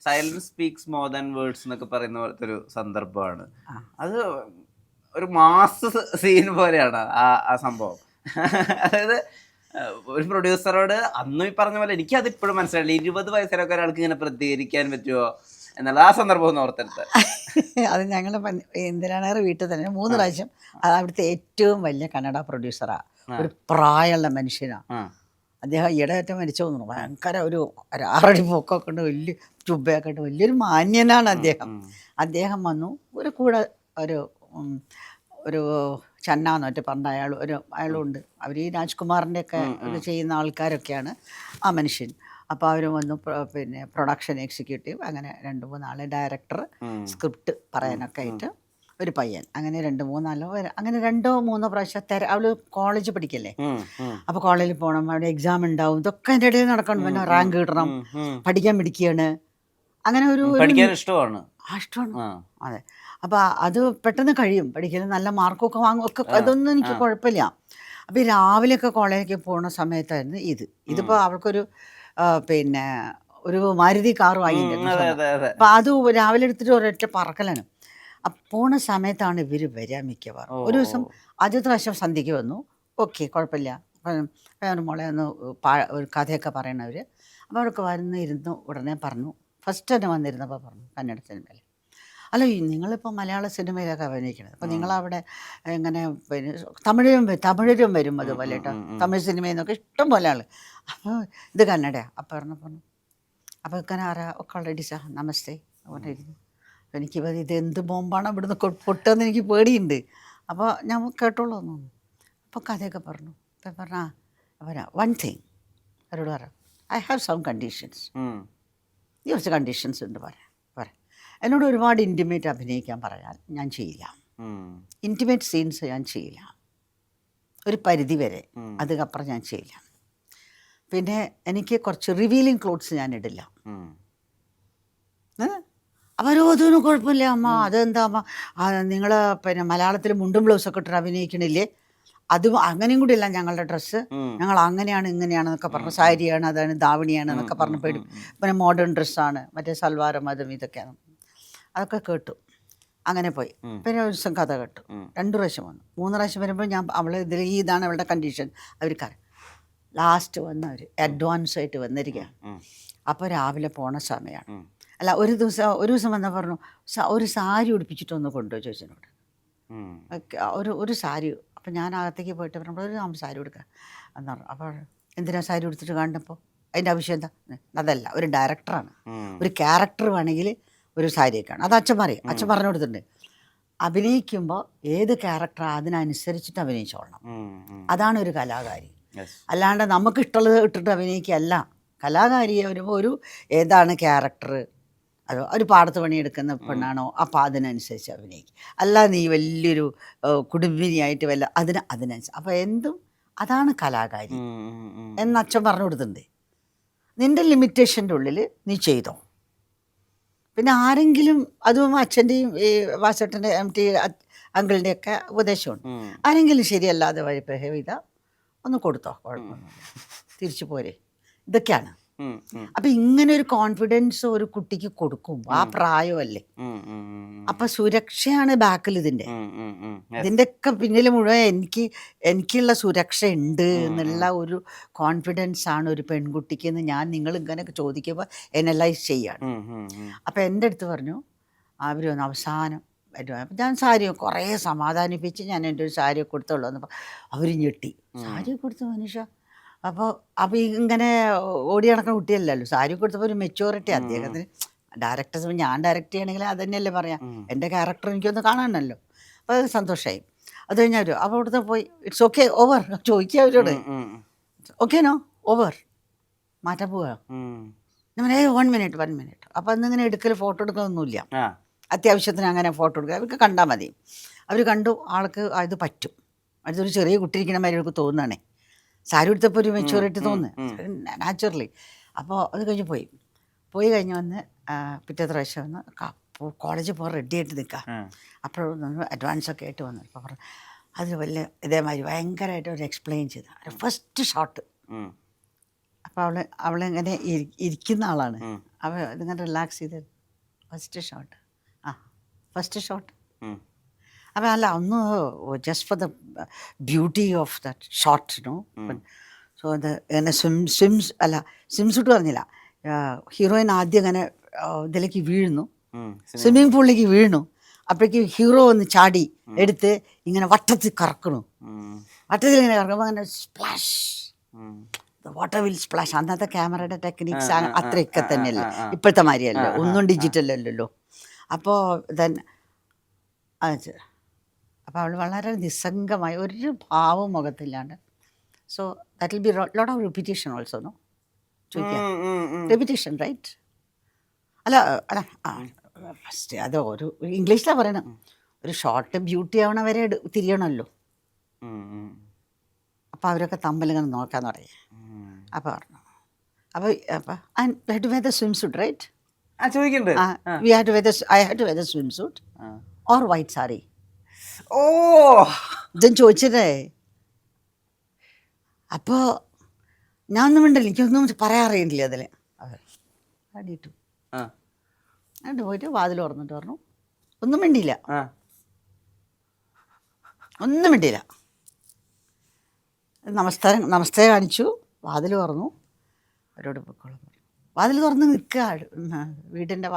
Silence speaks more than words എന്നൊക്കെ പറയുന്ന പോലത്തെ ഒരു സന്ദർഭമാണ്. അത് ഒരു മാസ് സീൻ പോലെയാണ് ആ സംഭവം. അതായത് ഒരു പ്രൊഡ്യൂസറോട് അന്നും ഈ പറഞ്ഞ പോലെ എനിക്കത് ഇപ്പോഴും മനസ്സിലായില്ല, 20 വയസ്സിലൊക്കെ ഒരാൾക്ക് ഇങ്ങനെ പ്രതികരിക്കാൻ പറ്റുമോ എന്നുള്ള ആ സംദർഭം ഒന്ന് ഓർത്തെടുത്ത്. അത് ഞങ്ങൾ ഇന്ദിരാനഗർ വീട്ടിൽ തന്നെ 3 പ്രാവശ്യം അവിടുത്തെ ഏറ്റവും വലിയ കന്നഡ പ്രൊഡ്യൂസറാണ്, ഒരു പ്രായമുള്ള മനുഷ്യനാണ്. അദ്ദേഹം ഈയിടെയായിട്ട് മരിച്ചു തോന്നുന്നു. ഭയങ്കര ഒരു 6 അടി പൊക്കമൊക്കെ ഉണ്ട്, വലിയ ചുബയൊക്കെ ഉണ്ട്, വലിയൊരു മാന്യനാണ് അദ്ദേഹം. അദ്ദേഹം വന്നു ഒരു കൂടെ ഒരു ഒരു ചന്നാന്ന് മറ്റേ പറഞ്ഞ അയാളുണ്ട്. അവർ ഈ രാജ്കുമാറിൻ്റെ ഒക്കെ ഇത് ചെയ്യുന്ന ആൾക്കാരൊക്കെയാണ് ആ മനുഷ്യൻ. അപ്പോൾ അവർ വന്നു, പിന്നെ പ്രൊഡക്ഷൻ എക്സിക്യൂട്ടീവ്, അങ്ങനെ 2-3 ആൾ, ഡയറക്ടർ, സ്ക്രിപ്റ്റ് പറയാനൊക്കെ ആയിട്ട് ഒരു പയ്യൻ, അങ്ങനെ 2-3 അങ്ങനെ 2-3 പ്രാവശ്യം അവൾ കോളേജ് പഠിക്കല്ലേ, അപ്പോൾ കോളേജിൽ പോകണം, അവിടെ എക്സാം ഉണ്ടാവും, ഇതൊക്കെ എൻ്റെ ഇടയിൽ നടക്കണം. പിന്നെ റാങ്ക് കിട്ടണം, പഠിക്കാൻ പിടിക്കുകയാണ്, അങ്ങനെ ഒരു ഇഷ്ടമാണ്. അതെ. അപ്പോൾ അത് പെട്ടെന്ന് കഴിയും, പഠിക്കൽ നല്ല മാർക്കൊക്കെ വാങ്ങും ഒക്കെ, അതൊന്നും എനിക്ക് കുഴപ്പമില്ല. അപ്പോൾ ഈ രാവിലെയൊക്കെ കോളേജിലേക്ക് പോകുന്ന സമയത്തായിരുന്നു ഇതിപ്പോൾ അവൾക്കൊരു പിന്നെ ഒരു മാരുതി കാർ വാങ്ങിയിട്ടുണ്ട്. അപ്പോൾ അത് രാവിലെ എടുത്തിട്ട് ഒരൊറ്റ പറക്കലാണ്. പോണ സമയത്താണ് ഇവർ വരിക മിക്കവാറും. ഒരു ദിവസം ആദ്യത്തെ പ്രാവശ്യം സന്ധ്യയ്ക്ക് വന്നു, ഓക്കെ കുഴപ്പമില്ല, വേറെ മോളെ ഒന്ന് ഒരു കഥയൊക്കെ പറയണവർ. അപ്പോൾ അവർക്ക് ഇരുന്നു ഉടനെ പറഞ്ഞു, ഫസ്റ്റ് തന്നെ വന്നിരുന്നപ്പോൾ പറഞ്ഞു കന്നഡ സിനിമയിൽ, അല്ല നിങ്ങളിപ്പോൾ മലയാള സിനിമയിലൊക്കെ അഭിനയിക്കണത്, അപ്പോൾ നിങ്ങളവിടെ എങ്ങനെ പിന്നെ തമിഴരും വരും അതുപോലെ കേട്ടോ, തമിഴ് സിനിമയിൽ നിന്നൊക്കെ ഇഷ്ടം പോലെ ആൾ. അപ്പോൾ ഇത് കന്നഡയാണ്. അപ്പോൾ പറഞ്ഞു അപ്പോൾ ഇങ്ങനെ ഒക്കെ ഓൾറെഡി സാർ നമസ്തേ പറഞ്ഞിരുന്നു. എനിക്കിപ്പോൾ ഇത് എന്ത് ബോംബാണ് ഇവിടുന്ന് പൊട്ടുമെന്ന് എനിക്ക് പേടിയുണ്ട്. അപ്പോൾ ഞാൻ കേട്ടോളൂ തോന്നുന്നു. അപ്പോൾ കഥയൊക്കെ പറഞ്ഞു. അപ്പോൾ പറഞ്ഞാൽ വൺ തിങ് അവരോട് പറയാം, ഐ ഹാവ് സം കണ്ടീഷൻസ്, ഈ കുറച്ച് കണ്ടീഷൻസ് ഉണ്ട് പറയാം. എന്നോട് ഒരുപാട് ഇൻറ്റിമേറ്റ് അഭിനയിക്കാൻ പറയാൻ ഞാൻ ചെയ്യില്ല, ഇൻറ്റിമേറ്റ് സീൻസ് ഞാൻ ചെയ്യില്ല, ഒരു പരിധി വരെ, അതിനപ്പുറം ഞാൻ ചെയ്യില്ല. പിന്നെ എനിക്ക് കുറച്ച് റിവീലിംഗ് ക്ലോത്ത്സ് ഞാൻ ഇടില്ല. അപ്പോൾ അതൊന്നും കുഴപ്പമില്ല അമ്മ, അതെന്താ അമ്മ നിങ്ങൾ പിന്നെ മലയാളത്തിൽ മുണ്ടും ബ്ലൗസൊക്കെ ഇട്ടിട്ട് അഭിനയിക്കണില്ലേ, അതും അങ്ങനെയും കൂടി അല്ല ഞങ്ങളുടെ ഡ്രസ്സ്, ഞങ്ങൾ അങ്ങനെയാണ് ഇങ്ങനെയാണെന്നൊക്കെ പറഞ്ഞു, സാരിയാണ്, അതാണ് ധാവണിയാണ് എന്നൊക്കെ പറഞ്ഞു പേടി. പിന്നെ മോഡേൺ ഡ്രസ്സാണ്, മറ്റേ സൽവാരം അതും ഇതൊക്കെയാണ്. അതൊക്കെ കേട്ടു, അങ്ങനെ പോയി. പിന്നെ ഒരു ദിവസം കഥ കേട്ടു, 2 പ്രാവശ്യം വന്നു. 3 പ്രാവശ്യം വരുമ്പോൾ ഞാൻ അവൾ ഇതാണ് അവളുടെ കണ്ടീഷൻ, അവർക്കറിയാം. ലാസ്റ്റ് വന്ന് അവർ അഡ്വാൻസ് ആയിട്ട് വന്നിരിക്കുകയാണ്. അപ്പോൾ രാവിലെ പോണ സമയമാണ്. അല്ല, ഒരു ദിവസം വന്നാൽ പറഞ്ഞു, ഒരു സാരി ഉടുപ്പിച്ചിട്ടൊന്ന് കൊണ്ടുപോയി ചോദിച്ചതിനോട്, ഒരു സാരി. അപ്പോൾ ഞാൻ അകത്തേക്ക് പോയിട്ട് പറയുമ്പോൾ ഒരു സാരി ഉടുക്കുക എന്ന് പറഞ്ഞു. അപ്പോൾ എന്തിനാ സാരി ഉടുത്തിട്ട് കണ്ടപ്പോൾ അതിൻ്റെ ആവശ്യം എന്താ? അതല്ല, ഒരു ഡയറക്ടറാണ്, ഒരു ക്യാരക്ടർ വേണമെങ്കിൽ ഒരു സാരിയൊക്കെയാണ്, അത് അച്ഛൻ പറഞ്ഞു കൊടുത്തിട്ടുണ്ട്. അഭിനയിക്കുമ്പോൾ ഏത് ക്യാരക്ടറാണ് അതിനനുസരിച്ചിട്ട് അഭിനയിച്ചോളണം, അതാണ് ഒരു കലാകാരി. അല്ലാണ്ട് നമുക്കിഷ്ടമുള്ളത് ഇട്ടിട്ട് അഭിനയിക്കുകയല്ല കലാകാരിയെ. ഒരു ഏതാണ് ക്യാരക്ടർ, അതോ ഒരു പാടത്ത് പണിയെടുക്കുന്ന പെണ്ണാണോ, അപ്പോൾ അതിനനുസരിച്ച് അഭിനയിക്കും. അല്ല നീ വലിയൊരു കുടുംബിനിയായിട്ട് അതിനനുസരിച്ച്, അപ്പോൾ എന്തും അതാണ് കലാകാരി എന്ന് അച്ഛൻ പറഞ്ഞു കൊടുത്തിട്ടുണ്ട്. നിൻ്റെ ലിമിറ്റേഷൻ്റെ ഉള്ളിൽ നീ ചെയ്തോ. പിന്നെ ആരെങ്കിലും, അതും അച്ഛൻ്റെയും ഈ വാസേട്ടൻ്റെ MT അങ്കിളിൻ്റെയൊക്കെ ഉപദേശമുണ്ട്, ആരെങ്കിലും ശരിയല്ലാതെ വഴി ബിഹേവ് ചെയ്താൽ ഒന്ന് കൊടുത്തോ, കുഴപ്പമൊന്നുമില്ല, തിരിച്ചു പോരെ. ഇതൊക്കെയാണ്. അപ്പം ഇങ്ങനെ ഒരു കോൺഫിഡൻസ് ഒരു കുട്ടിക്ക് കൊടുക്കും, ആ പ്രായമല്ലേ. അപ്പം സുരക്ഷയാണ് ബാക്കിൽ ഇതിൻ്റെയൊക്കെ പിന്നിൽ മുഴുവൻ എനിക്കുള്ള സുരക്ഷ ഉണ്ട് എന്നുള്ള ഒരു കോൺഫിഡൻസ് ആണ് ഒരു പെൺകുട്ടിക്ക് എന്ന് നിങ്ങൾ ഇങ്ങനെയൊക്കെ ചോദിക്കുമ്പോൾ എനലൈസ് ചെയ്യാണ്. അപ്പം എൻ്റെ അടുത്ത് പറഞ്ഞു, അവർ വന്ന് അവസാനം അപ്പം ഞാൻ കുറേ സമാധാനിപ്പിച്ച് ഞാൻ എൻ്റെ ഒരു സാരിയൊക്കെ കൊടുത്തുള്ളൂ എന്നപ്പോൾ അവർ ഞെട്ടി. സാരി കൊടുത്തു മനുഷ്യ. അപ്പോൾ ഇങ്ങനെ ഓടി നടക്കുന്ന കുട്ടിയല്ലല്ലോ, സാരി കൊടുത്തപ്പോൾ ഒരു മെച്യൂരിറ്റി അദ്ദേഹത്തിന്. ഡയറക്ടേഴ്സ്, ഞാൻ ഡയറക്റ്റ് ചെയ്യണമെങ്കിൽ അത് തന്നെയല്ലേ പറയാം, എൻ്റെ ക്യാരക്ടർ എനിക്കൊന്ന് കാണാനല്ലോ. അപ്പോൾ അത് സന്തോഷമായി. അത് കഴിഞ്ഞാൽ അപ്പോൾ അവിടുത്തെ പോയി ഇറ്റ്സ് ഓക്കെ ഓവർ ചോദിക്കുക അവരോട്, ഓക്കേനോ ഓവർ മാറ്റാൻ പോവുക. ഞാൻ 1 മിനിറ്റ്. അപ്പോൾ അന്നിങ്ങനെ ഫോട്ടോ എടുക്കലൊന്നുമില്ല, അത്യാവശ്യത്തിന് അങ്ങനെ ഫോട്ടോ എടുക്കുക, അവർക്ക് കണ്ടാൽ മതി. അവർ കണ്ടു, ആൾക്ക് അത് പറ്റും, അടുത്തൊരു ചെറിയ കുട്ടി ഇരിക്കണ മാതിരി അവർക്ക് തോന്നുകയാണേ. സാരി എടുത്തപ്പോൾ ഒരു മെച്യൂരിറ്റി തോന്നുന്നു നാച്ചുറലി. അപ്പോൾ അത് കഴിഞ്ഞ് പോയി കഴിഞ്ഞ് വന്ന് പിറ്റത്തെ പ്രാവശ്യം വന്ന് കോളേജിൽ പോകാൻ റെഡി ആയിട്ട് നിൽക്കുക. അപ്പോഴൊന്നും അഡ്വാൻസൊക്കെ ആയിട്ട് വന്നു. അപ്പോൾ പറഞ്ഞു അത് വലിയ ഇതേമാതിരി ഭയങ്കരമായിട്ട് ഒരു എക്സ്പ്ലെയിൻ ചെയ്തു ഫസ്റ്റ് ഷോട്ട്. അപ്പോൾ അപ്പോൾ അവളിങ്ങനെ ഇരിക്കുന്ന ആളാണ്. അവൾ ഇതിങ്ങനെ റിലാക്സ് ചെയ്ത് ഫസ്റ്റ് ഷോട്ട് അപ്പോൾ അല്ല ഒന്ന് just for the beauty of the shot no. So അത് എന്നെ സ്വിം സൂട്ട് പറഞ്ഞില്ല. ഹീറോയിൻ ആദ്യം അങ്ങനെ ഇതിലേക്ക് വീഴുന്നു, സ്വിമ്മിങ് പൂളിലേക്ക് വീഴുന്നു. അപ്പോഴേക്ക് ഹീറോ ഒന്ന് ചാടി എടുത്ത് ഇങ്ങനെ വട്ടത്തിൽ കറക്കണു. വട്ടത്തിൽ ഇങ്ങനെ കറക്കുമ്പോൾ അങ്ങനെ സ്പ്ലാഷ്, വാട്ടർ വിൽ സ്പ്ലാഷ്. അന്നത്തെ ക്യാമറയുടെ ടെക്നിക്സ് അത്രയൊക്കെ തന്നെയല്ലേ, ഇപ്പോഴത്തെ മാതിരിയല്ല, ഒന്നും ഡിജിറ്റൽ അല്ലല്ലോ. അപ്പോൾ അപ്പോൾ അവൾ വളരെ നിസ്സംഗമായി ഒരു ഭാവം മുഖത്തില്ലാണ്ട്. So that will be lot of repetition also know. ചോദിക്കാം റിപ്പീറ്റേഷൻ റൈറ്റ്? അല്ല ഫസ്റ്റ് അത് ഒരു ഇംഗ്ലീഷിലാണ് പറയണം. ഒരു ഷോർട്ട് ബ്യൂട്ടി ആവണ വരെ തിരിയണമല്ലോ. അപ്പോൾ അവരൊക്കെ തമ്മിലിങ്ങനെ നോക്കാൻ തുടങ്ങി. അപ്പോൾ പറഞ്ഞു അപ്പോൾ to wear the swimsuit right? We had to wear I had to wear the swimsuit or white saree. ഓ ഇതും ചോദിച്ചിട്ടേ. അപ്പോൾ ഞാൻ ഒന്നും മിണ്ടില്ല, എനിക്കൊന്നും പറയാറിയില്ല അതിൽ. അവർ അടിയിട്ടു എന്നിട്ട് പോയിട്ട് വാതിൽ തുറന്നിട്ട് പറഞ്ഞു, ഒന്നും മിണ്ടിയില്ല, ഒന്നും മിണ്ടിയില്ല. നമസ്തേ കാണിച്ചു, വാതിൽ തുറന്നു, അവരോട് പൊക്കോളം പറഞ്ഞു. വാതിൽ തുറന്ന് നിൽക്കുക, വീടിൻ്റെ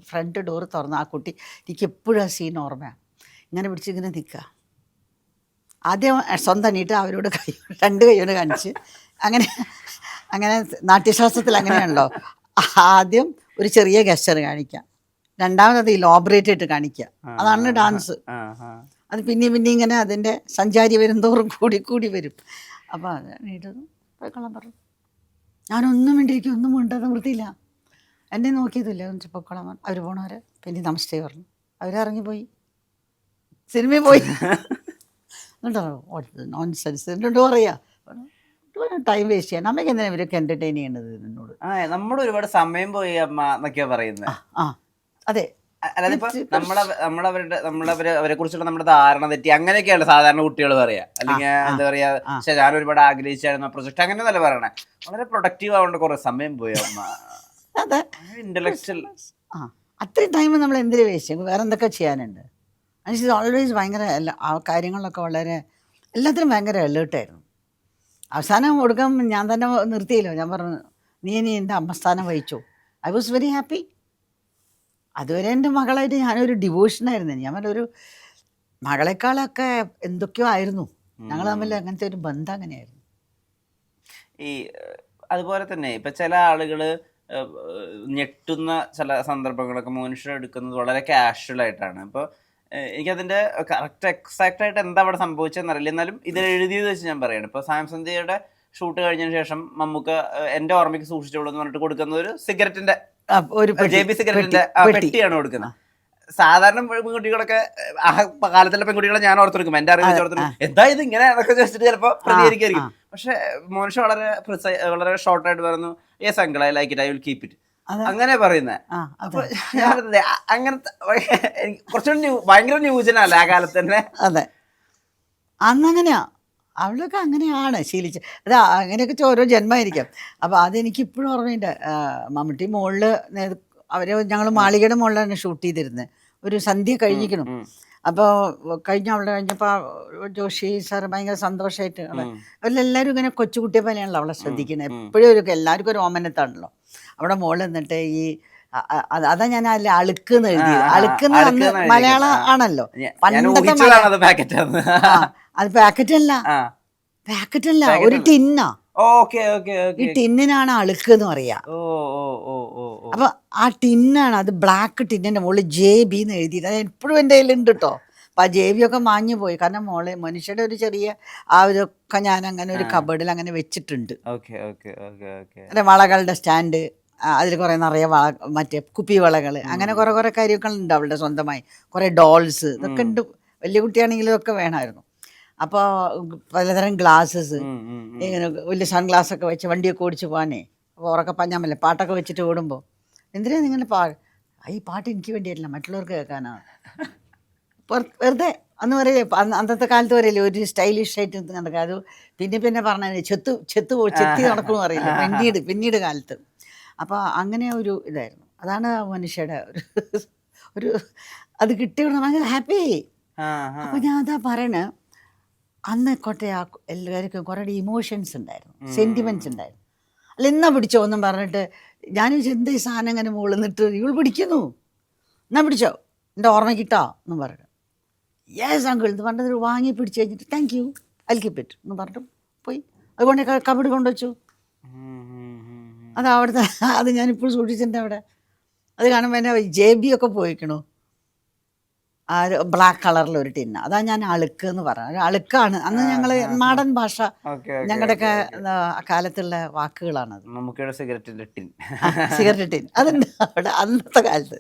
ഫ്രണ്ട് ഡോറ് തുറന്ന്. ആ കുട്ടി എനിക്ക് എപ്പോഴും ആ സീൻ ഓർമ്മയാണ്. ഇങ്ങനെ പിടിച്ചിങ്ങനെ നിൽക്കുക. ആദ്യം സ്വന്തം എണീട്ട് അവരോട് രണ്ട് കൈയോട് കാണിച്ച്, അങ്ങനെ നാട്യശാസ്ത്രത്തിൽ അങ്ങനെയാണല്ലോ, ആദ്യം ഒരു ചെറിയ ഗസ്റ്റർ കാണിക്കുക, രണ്ടാമത് ഇലോബറേറ്റ് ആയിട്ട് കാണിക്കുക. അതാണ് ഡാൻസ്. അത് പിന്നെയും ഇങ്ങനെ അതിൻ്റെ സഞ്ചാരി വരുംതോറും കൂടി വരും. അപ്പോൾ അത് എണീറ്റതും പൊയ്ക്കൊള്ളാൻ പറഞ്ഞു. ഞാനൊന്നും മിണ്ടിരിക്കും, ഒന്നും മിണ്ടാതെ വൃത്തിയില്ല. എന്നെ നോക്കിയതില്ല, പൊയ്ക്കൊള്ളാൻ പറഞ്ഞു. അവർ പോണവരെ പിന്നെ നമസ്തേ പറഞ്ഞു. അവരിറങ്ങിപ്പോയി, സിനിമയിൽ പോയി. എന്നിട്ടോ നോൺസെൻസ് എന്നിട്ട് പറയാ, ടൈം വേസ്റ്റ് ചെയ്യാൻ നമ്മൾക്ക് എന്തിനാ ഇവരൊക്കെ എൻ്റർടൈൻ ചെയ്യേണ്ടത് എന്നോട്. നമ്മുടെ ഒരുപാട് സമയം പോയി അമ്മ എന്നൊക്കെയാ പറയുന്നത്. അതെ, അല്ലാതെ ഇപ്പൊ അവരെ കുറിച്ചുള്ള നമ്മുടെ ധാരണ തെറ്റി അങ്ങനെയൊക്കെയാണ് സാധാരണ കുട്ടികൾ പറയാ. അല്ലെങ്കിൽ എന്താ പറയാ, പക്ഷെ ഞാൻ ഒരുപാട് ആഗ്രഹിച്ചായിരുന്നു പ്രൊജക്ട്, അങ്ങനെയൊന്നല്ല പറയണേ. വളരെ പ്രൊഡക്റ്റീവ് ആവേണ്ട കുറെ സമയം പോയി അമ്മ. അതെ, ഇന്റലക്ച്വൽ. അത്രയും ടൈം നമ്മൾ എന്തിനു വേസ്റ്റ് ചെയ്യും? വേറെ എന്തൊക്കെ ചെയ്യാനുണ്ട്? അനുസരിച്ച് ഓൾവേസ് ഭയങ്കര ആ കാര്യങ്ങളിലൊക്കെ വളരെ എല്ലാത്തിനും ഭയങ്കര അലേർട്ടായിരുന്നു. അവസാനം കൊടുക്കാൻ ഞാൻ തന്നെ നിർത്തിയല്ലോ. ഞാൻ പറഞ്ഞു, നീ എൻ്റെ അമ്മസ്ഥാനം വഹിച്ചു. I was very happy. അതുവരെ എൻ്റെ മകളായിട്ട് ഞാനൊരു ഡിവോഷനായിരുന്നു. ഞാൻ പറഞ്ഞൊരു മകളെക്കാളൊക്കെ എന്തൊക്കെയോ ആയിരുന്നു. ഞങ്ങൾ തമ്മിൽ അങ്ങനത്തെ ഒരു ബന്ധം അങ്ങനെയായിരുന്നു. ഈ അതുപോലെ തന്നെ ഇപ്പം ചില ആളുകൾ ഞെട്ടുന്ന ചില സന്ദർഭങ്ങളൊക്കെ മനുഷ്യർ എടുക്കുന്നത് വളരെ കാഷ്വൽ ആയിട്ടാണ്. ഇപ്പോൾ എനിക്കതിൻ്റെ എക്സാക്റ്റ് ആയിട്ട് എന്താ അവിടെ സംഭവിച്ചതെന്ന് അറിയില്ല. എന്നാലും ഇത് എഴുതിയത് വെച്ച് ഞാൻ പറയാണ്. ഇപ്പോൾ സാംസന്ധ്യയുടെ ഷൂട്ട് കഴിഞ്ഞതിന് ശേഷം മമ്മൂക്ക എൻ്റെ ഓർമ്മയ്ക്ക് സൂക്ഷിച്ചോളൂ എന്ന് പറഞ്ഞിട്ട് കൊടുക്കുന്ന ഒരു സിഗരറ്റിന്റെ JB സിഗരറ്റിന്റെ പെട്ടിയാണ് കൊടുക്കുന്നത്. സാധാരണ പെൺകുട്ടികളൊക്കെ ആ കാലത്തുള്ള പെൺകുട്ടികളെ ഞാൻ ഓർത്തെടുക്കും, എൻ്റെ അറിവ് വെച്ച് ഓർത്തെടുക്കും, എന്താ ഇത് ഇങ്ങനെ എന്നൊക്കെ ചോദിച്ചിട്ട് ചിലപ്പോൾ പ്രതികരിക്കായിരിക്കും. പക്ഷെ മോനിഷ വളരെ ഷോർട്ടായിട്ട് പറഞ്ഞു, yes uncle I like it, I will keep it, അങ്ങനെ പറയുന്നത്. അപ്പൊ അങ്ങനത്തെ കുറച്ചുകൂടി ഭയങ്കര ന്യൂജനല്ല ആ കാലത്ത് തന്നെ. അതെ, അന്നങ്ങനെയാ, അവളൊക്കെ അങ്ങനെയാണ് ശീലിച്ച്. അത് അങ്ങനെയൊക്കെ ഓരോ ജന്മമായിരിക്കാം. അപ്പോൾ അതെനിക്കിപ്പോഴും ഓർമ്മയുണ്ട്. മമ്മൂട്ടി മുകളിൽ ഞങ്ങൾ മാളികയുടെ മുകളിലാണ് ഷൂട്ട് ചെയ്തിരുന്നത്. ഒരു സന്ധ്യ കഴിഞ്ഞിരിക്കണം. അപ്പോൾ കഴിഞ്ഞപ്പോൾ ജോഷി സാർ ഭയങ്കര സന്തോഷമായിട്ട് അവരെല്ലാവരും ഇങ്ങനെ കൊച്ചുകുട്ടിയെ പോലെയാണല്ലോ അവളെ ശ്രദ്ധിക്കുന്നത്. എപ്പോഴും എല്ലാവർക്കും ഒരു ഓമനത്താണല്ലോ. അവിടെ മുകളിൽ നിന്നിട്ട് ഈ അതാ ഞാൻ അതിൽ അളുക്കെന്ന് എഴുതിയത്. അളുക്കെന്ന് അന്ന് മലയാളം ആണല്ലോ. പണ്ടത്തെ അത് പാക്കറ്റല്ല, ഒരു ടിന്നാ. ഈ ടിന്നിനാണ് അളുക്ക് എന്ന് പറയാ. അപ്പൊ ആ ടിന്നാണ്, അത് ബ്ലാക്ക് ടിന്നിന്റെ മുകളിൽ JB എന്ന് എഴുതിയത്. അത് എപ്പോഴും എൻ്റെ കയ്യിലുണ്ട് കേട്ടോ. അപ്പൊ ആ JB ഒക്കെ മാഞ്ഞു പോയി. കാരണം മനുഷ്യരുടെ ഒരു ചെറിയ ആ ഇതൊക്കെ ഞാൻ അങ്ങനെ ഒരു കബേർഡിൽ അങ്ങനെ വെച്ചിട്ടുണ്ട്. അല്ലെ, വളകളുടെ സ്റ്റാൻഡ്, അതിൽ കുറെ നിറയെ മറ്റേ കുപ്പി വളകൾ, അങ്ങനെ കുറെ കാര്യങ്ങളുണ്ട് അവളുടെ സ്വന്തമായി. കുറെ ഡോൾസ്, ഇതൊക്കെ ഉണ്ട്. വലിയ കുട്ടിയാണെങ്കിലും ഇതൊക്കെ വേണമായിരുന്നു. അപ്പോൾ പലതരം ഗ്ലാസ്സസ്, ഇങ്ങനെ വലിയ സൺഗ്ലാസ് ഒക്കെ വെച്ച് വണ്ടിയൊക്കെ ഓടിച്ച് പോകാനേ. അപ്പോൾ ഉറക്കെ പഞ്ഞാമല്ലേ പാട്ടൊക്കെ വെച്ചിട്ട് ഓടുമ്പോൾ, എന്തിനാ നിങ്ങനെ ഈ പാട്ട് എനിക്ക് വേണ്ടിയല്ല, മറ്റുള്ളവർക്ക് കേൾക്കാനാണ്. വെറുതെ അന്ന് പറയില്ലേ അന്നത്തെ കാലത്ത് പറയില്ലേ ഒരു സ്റ്റൈലിഷ് ആയിട്ട് നടക്കുക. അത് പിന്നെ പറഞ്ഞ ചെത്തി നടക്കുമെന്ന് അറിയില്ല പിന്നീട് കാലത്ത്. അപ്പോൾ അങ്ങനെ ഒരു ഇതായിരുന്നു. അതാണ് മനുഷ്യയുടെ ഒരു അത് കിട്ടിയോണ്ട് ഭയങ്കര ഹാപ്പി. അപ്പോൾ ഞാൻ അതാ പറയണേ, അന്ന് കോട്ടെ എല്ലാവർക്കും കുറേ ഇമോഷൻസ് ഉണ്ടായിരുന്നു, സെൻറ്റിമെൻറ്റ്സ് ഉണ്ടായിരുന്നു. അല്ല എന്നാ പിടിച്ചോ എന്നും പറഞ്ഞിട്ട് ഞാൻ എന്ത് ഈ സാധനം ഇങ്ങനെ മുകളിൽ നിന്നിട്ട് ഇവൾ പിടിക്കുന്നു, എന്നാ പിടിച്ചോ എൻ്റെ ഓർമ്മയ്ക്കിട്ടോ എന്നും പറഞ്ഞു. യെസ് അങ്കിൾ എന്ന് പറഞ്ഞത് വാങ്ങി പിടിച്ച് കഴിഞ്ഞിട്ട് thank you I keep it എന്ന് പറഞ്ഞിട്ട് പോയി. അതുകൊണ്ട് കബഡ് കൊണ്ടുവച്ചു. അത് അവിടുത്തെ അത് ഞാനിപ്പോൾ സൂക്ഷിച്ചിട്ടുണ്ട് അവിടെ. അത് കാണുമ്പോൾ എന്നെ JB ഒക്കെ പോയിക്കണു. ആ ഒരു ബ്ലാക്ക് കളറിലൊരു ടിന്ന, അതാ ഞാൻ അളുക്ക് എന്ന് പറഞ്ഞത്. അളുക്കാണ് അന്ന് ഞങ്ങൾ നാടൻ ഭാഷ, ഞങ്ങളുടെയൊക്കെ കാലത്തുള്ള വാക്കുകളാണത്. നമുക്കിവിടെ സിഗരറ്റിന്റെ ടിൻ സിഗരറ്റ് ടിൻ അതുണ്ട് അവിടെ അന്നത്തെ കാലത്ത്.